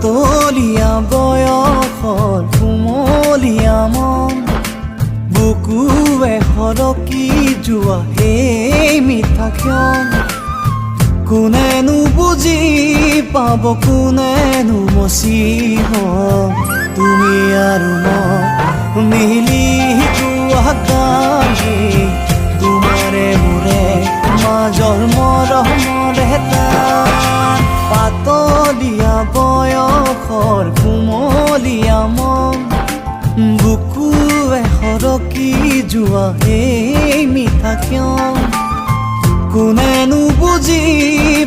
পাতলীয়া বয়সৰ কুমলীয়া মন বুকুৱে সৰকি যোৱা সেই মিঠা ক্ষণ কোনেনো বুজি পাব কোনেনো মচিব তুমি আৰু মই মিলি যোৱা কালি তোমাৰে মোৰে মাজৰ মৰমৰ এটা পাতলীয়া বয়সৰ কুমলীয়া মন বুকুৱে সৰকি যোৱা সেই মিঠা ক্ষণ কোনেনো বুজি